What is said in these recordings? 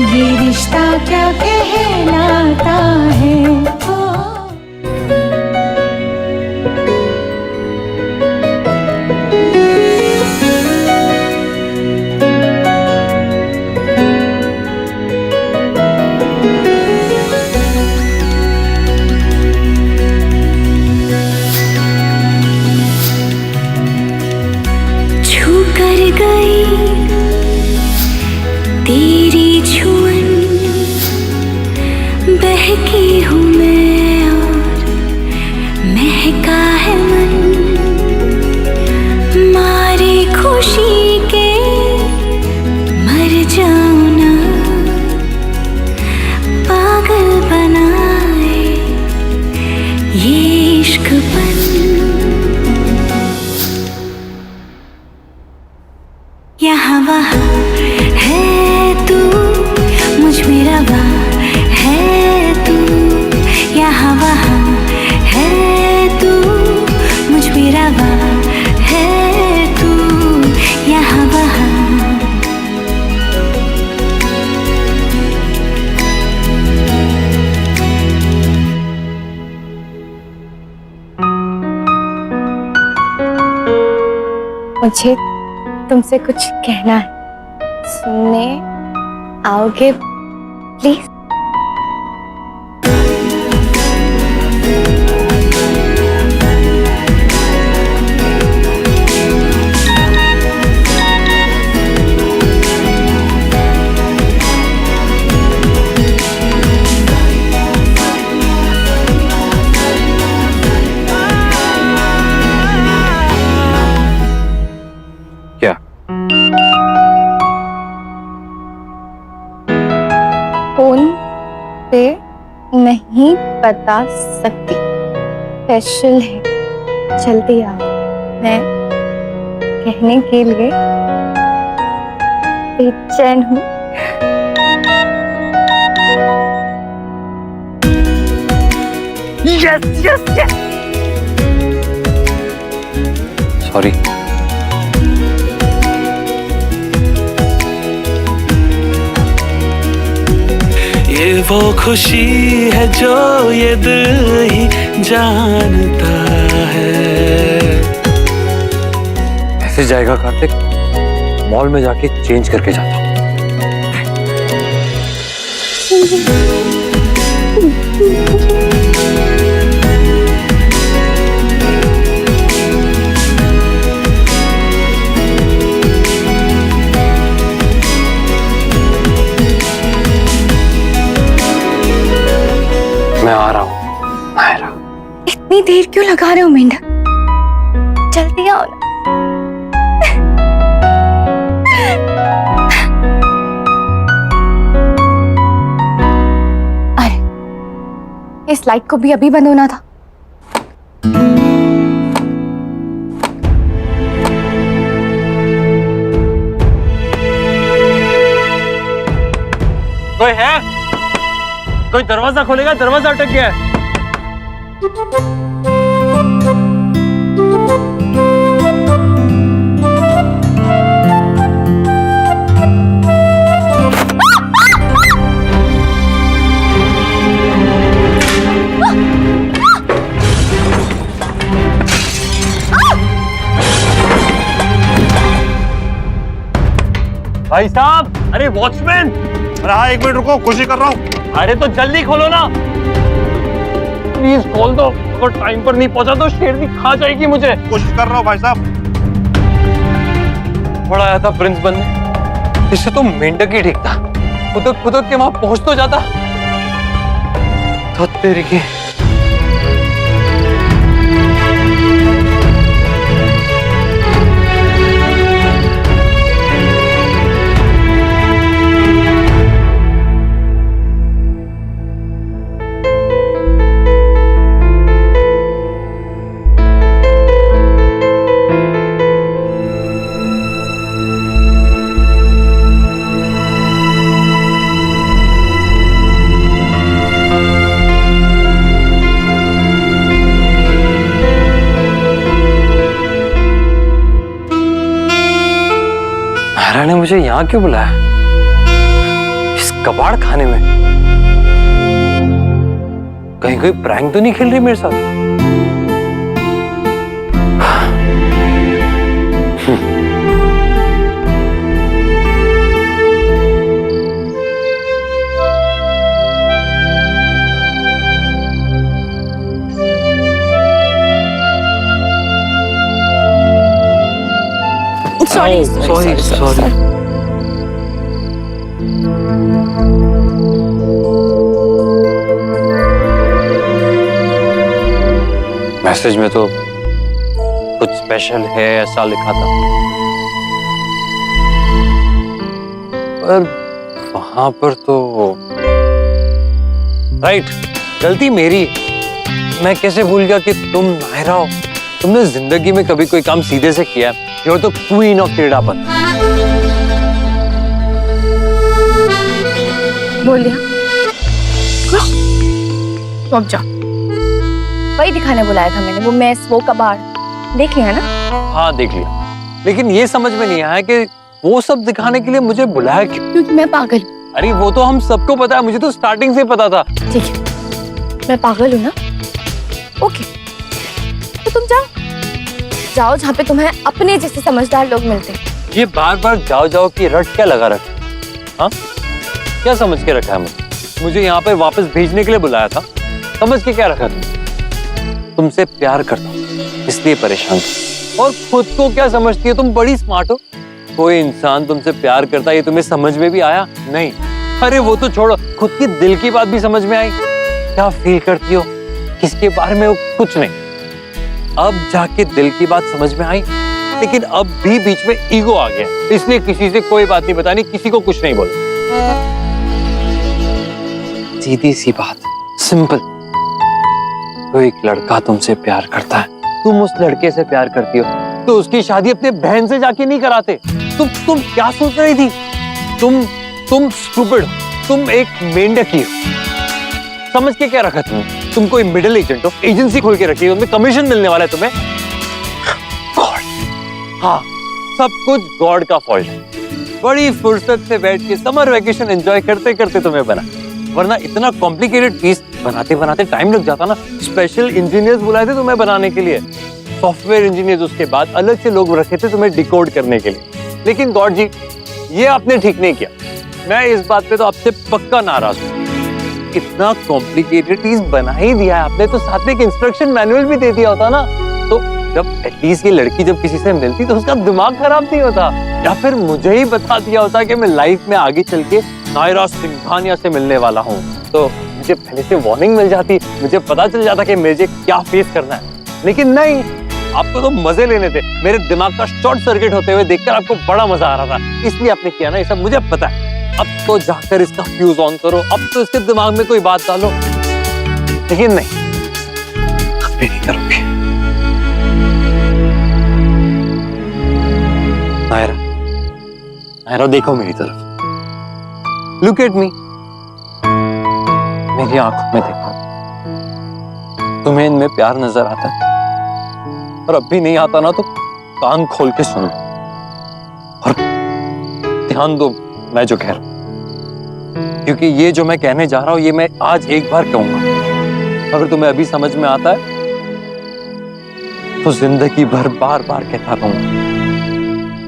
ये रिश्ता क्या कहलाता है। छू कर गई तेरी छुअन, बहकी हूँ मैं और महका है मन। मारे खुशी के मर जाऊं ना, पागल बनाए ये इश्कपन। यहाँ वहाँ है तू, मुझ में रवा है तू। यहाँ वहाँ है तू, मुझ में रवा है तू। यहाँ वहाँ मुझे तुमसे कुछ कहना है, सुनने आओगे प्लीज? क्या? फोन पे नहीं बता सकती, स्पेशल है, जल्दी आओ। मैं कहने के लिए बेचैन हूँ। Yes yes yes. सॉरी। ये वो खुशी है जो ये दिल ही जानता है। ऐसे जाएगा कार्तिक, मॉल में जाके चेंज करके जाता हूँ। मैं आ रहा हूँ मायरा। इतनी देर क्यों लगा रहे हो मेंढक? जल्दी आओ ना। अरे इस लाइट को भी अभी बंद होना था। कोई है? कोई दरवाजा खोलेगा? दरवाजा अटक गया है। भाई साहब, अरे वॉचमैन! अरे हाँ, 1 मिनट रुको, कोशिश कर रहा हूँ। अरे तो जल्दी खोलो ना, प्लीज खोल दो। अगर टाइम पर नहीं पहुंचा तो शेरनी खा जाएगी मुझे। कोशिश कर रहा हूँ भाई साहब। बड़ा आया था प्रिंस बनने, इससे तो मेंढक ही ठीक था। खुदक खुदक के वहां पहुंच तो जाता। तो तेरी की ने मुझे यहाँ क्यों बुलाया? इस कबाड़ खाने में? कहीं कोई प्रैंक तो नहीं खेल रही मेरे साथ? सॉरी। मैसेज में तो कुछ स्पेशल है ऐसा लिखा था, पर वहां पर तो राइट, गलती मेरी। मैं कैसे भूल गया कि तुम नायरा हो। तुमने जिंदगी में कभी कोई काम सीधे से किया? You are the queen of टेढ़ापन। बोल दिया तो अब जाओ। वही दिखाने बुलाया था मैंने, वो मैस, वो कबाड़ देख लिया ना? हाँ देख लिया, लेकिन ये समझ में नहीं आया कि वो सब दिखाने के लिए मुझे बुलाया क्यों? क्योंकि मैं पागल हूँ। अरे वो तो हम सबको पता है, मुझे तो स्टार्टिंग से पता था। ठीक है, मैं पागल हूँ ना? ओके, तो तुम जाओ जाओ जहाँ पे तुम्हें अपने जैसे समझदार लोग मिलते हैं। ये बार बार जाओ जाओ की रट क्या लगा रखा? हाँ, क्या समझ के रखा है मुझे यहाँ पे वापस भेजने के लिए बुलाया था? समझ के क्या रखा तुमसे प्यार करता हूँ इसलिए परेशान था। और खुद को क्या समझती है? तुम बड़ी स्मार्ट हो। कोई इंसान तुमसे प्यार करता है ये तुम्हें समझ में भी आया? नहीं। अरे वो तो छोड़ो, खुद की दिल की बात भी समझ में आई? क्या फील करती हो किसके बारे में? कुछ नहीं। अब जाके दिल की बात समझ में आई, लेकिन अब भी बीच में ईगो आ गया, इसलिए किसी से कोई बात नहीं बतानी, किसी को कुछ नहीं बोला। सीधी सी बात, सिंपल। कोई एक लड़का तुमसे प्यार करता है, तुम उस लड़के से प्यार करती हो, तो उसकी शादी अपने बहन से जाके नहीं कराते? तुम क्या सोच रही थी? तुम स्टूपिड हो, तुम एक मेंढकी हो। समझ के क्या रखा तुम कोई मिडिल एजेंट हो, एजेंसी खोल के रखी है, उनमें कमीशन मिलने वाला है तुम्हें। गॉड, हाँ, सब कुछ गॉड का फॉल्ट है। बड़ी फुर्सत से बैठ के समर वेकेशन एंजॉय करते करते तुम्हें बना, वरना इतना कॉम्प्लिकेटेड पीस बनाते बनाते टाइम लग जाता ना। स्पेशल इंजीनियर्स बुलाए थे तुम्हें बनाने के लिए, सॉफ्टवेयर इंजीनियर्स, उसके बाद अलग से लोग रखे थे तुम्हें डिकोड करने के लिए। लेकिन गॉड जी, ये आपने ठीक नहीं किया। मैं इस बात पे तो आपसे पक्का नाराज हूँ। इतना कॉम्प्लिकेटेड पीस बना ही दिया है आपने, तो साथ में एक इंस्ट्रक्शन मैनुअल भी दे दिया होता ना, तो जब एटलीस्ट ये लड़की जब किसी से मिलती तो उसका दिमाग खराब नहीं होता। या फिर मुझे ही बता दिया होता कि मैं लाइफ में आगे चल के नायरा सिंघानिया से मिलने वाला हूँ, तो मुझे पहले से वार्निंग मिल जाती, मुझे पता चल जाता कि मुझे क्या फेस करना है। लेकिन नहीं, आपको तो मजे लेने थे। मेरे दिमाग का शॉर्ट सर्किट होते हुए देखकर आपको बड़ा मजा आ रहा था, इसलिए आपने किया ना ये सब, मुझे पता है। अब तो जाकर इसका फ्यूज ऑन करो, अब तो इसके दिमाग में कोई बात डालो। लेकिन नहीं, अब नहीं करोगे। नायरा, नायरा देखो मेरी तरफ, लुक एट मी, मेरी आंखों में देखो। तुम्हें इनमें प्यार नजर आता है, और अब भी नहीं आता ना तो कान खोल के सुन लो और ध्यान दो मैं जो कह रहा हूं, क्योंकि ये जो मैं कहने जा रहा हूं ये मैं आज एक बार कहूंगा। अगर तुम्हें अभी समझ में आता है तो जिंदगी भर बार बार कहता रहूंगा,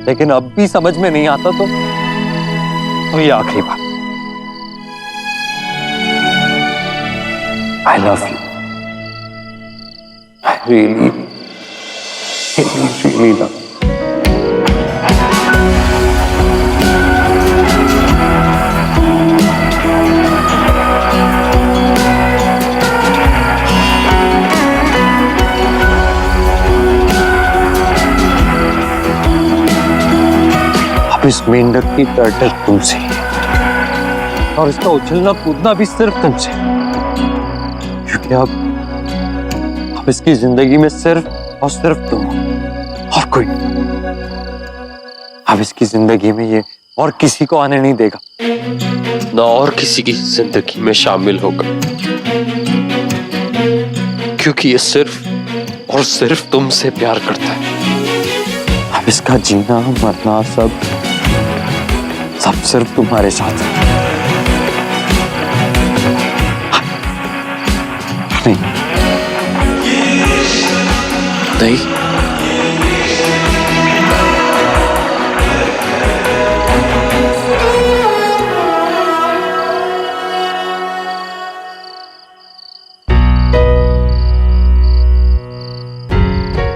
लेकिन अब भी समझ में नहीं आता तो ये आखिरी बार। I love you. I really love you. अब इस मेंढक की टर्टल तुमसे और इसका उछलना कूदना भी सिर्फ तुमसे, क्योंकि अब इसकी जिंदगी में सिर्फ और सिर्फ तुम हो और कोई नहीं। अब इसकी जिंदगी में ये और किसी को आने नहीं देगा, ना और किसी की जिंदगी में शामिल होगा, क्योंकि ये सिर्फ और सिर्फ तुमसे प्यार करता है। अब इसका जीना मरना सब सिर्फ तुम्हारे साथ है। नहीं नहीं,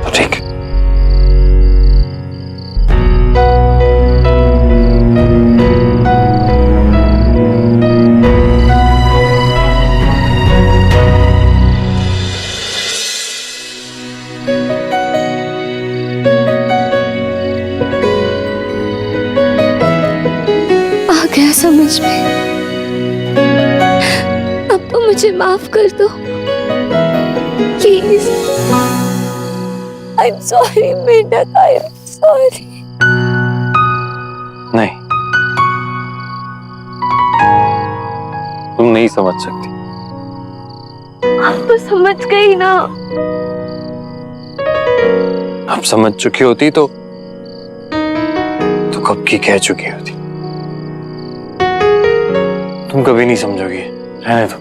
तो ठीक है। आ गया समझ में। अब तो मुझे माफ कर दो प्लीज। आई एम सॉरी मेंढक, आई एम सॉरी। नहीं, तुम नहीं समझ सकती। आप तो समझ गई ना। अब समझ चुकी होती तो कब की कह चुकी होती। तुम कभी नहीं समझोगी, रहने दो।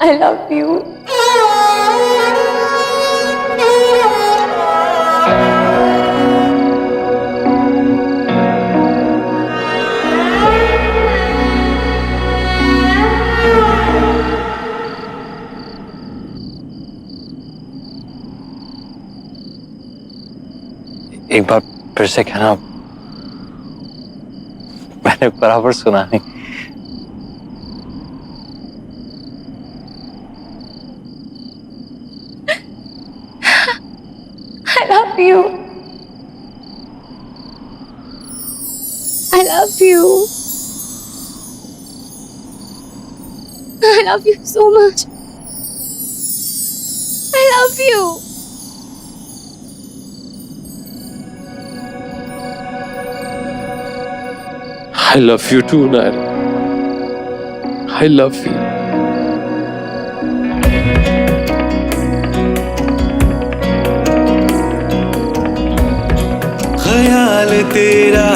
I love you. एक बार फिर से कहना, मैंने बराबर सुना नहीं। I love you. I love you. I love you so much. I love you. I love you too, Naira. I love you. ख्याल तेरा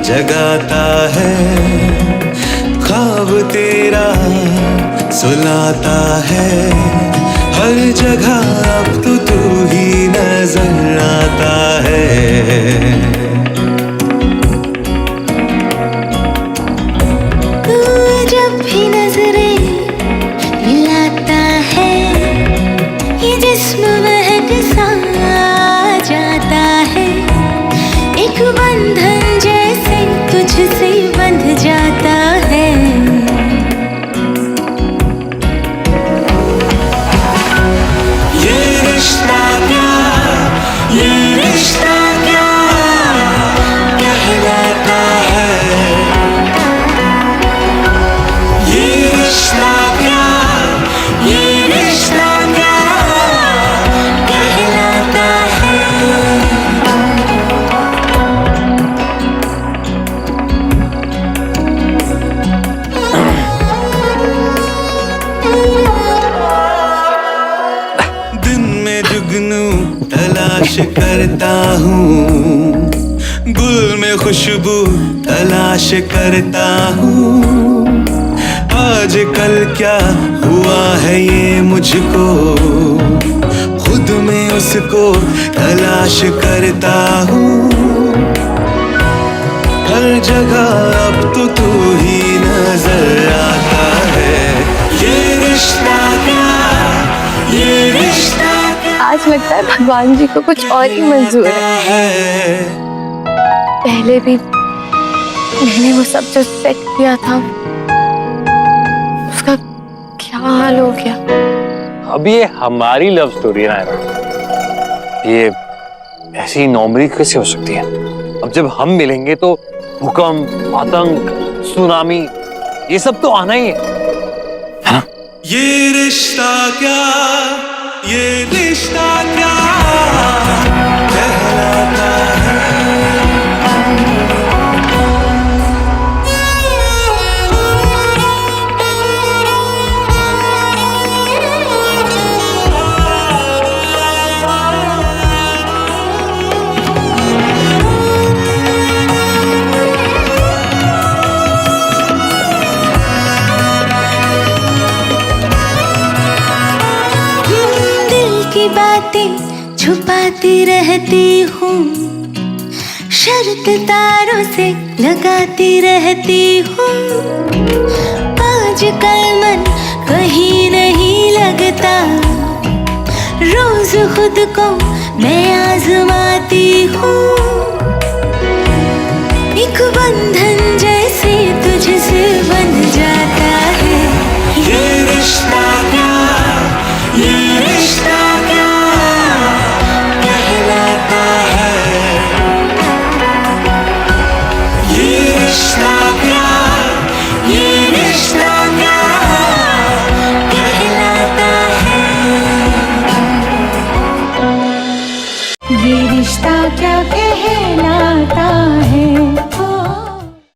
जगाता है, ख्वाब तेरा सुलाता है, हर जगह अब तो तू ही नजर आता है। जब भी नजरें मिलाता है, ये जिस्म महक सा जाता है, एक बंधन जैसे तुझसे बंध जाता है। ये रिश्ता क्या, ये रिश्ता क्या कहलाता है, ये रिश्ता क्या, ये रिश्ता क्या कहलाता है। दिन में जुगनू तलाश करता हूँ, गुल में खुशबू तलाश करता हूँ, आजकल क्या हुआ है ये मुझको, खुद में उसको तलाश करता हूँ, हर जगह अब तो तू ही नजर आता है। ये रिश्ता क्या, ये रिश्ता आज लगता है भगवान जी को कुछ और ही मंजूर है। पहले भी मैंने वो सब जो सेट किया था, उसका क्या हाल हो गया। अब ये हमारी लव स्टोरी है ना, ये ऐसी नॉर्मली कैसे हो सकती है। अब जब हम मिलेंगे तो भूकंप, आतंक, सुनामी, ये सब तो आना ही है। ये रिश्ता क्या, ये रिश्ता क्या कहलाता है। छुपाती रहती हूँ, शर्त तारों से लगाती रहती हूँ। आजकल मन कहीं नहीं लगता, रोज खुद को मैं आजमाती हूँ। एक बंधन जैसे तुझसे बन जाता है। ये रिश्ता क्या, ये रिश्ता क्या कहलाता है। ये रिश्ता क्या, ये रिश्ता क्या कहलाता है। ये रिश्ता क्या कहलाता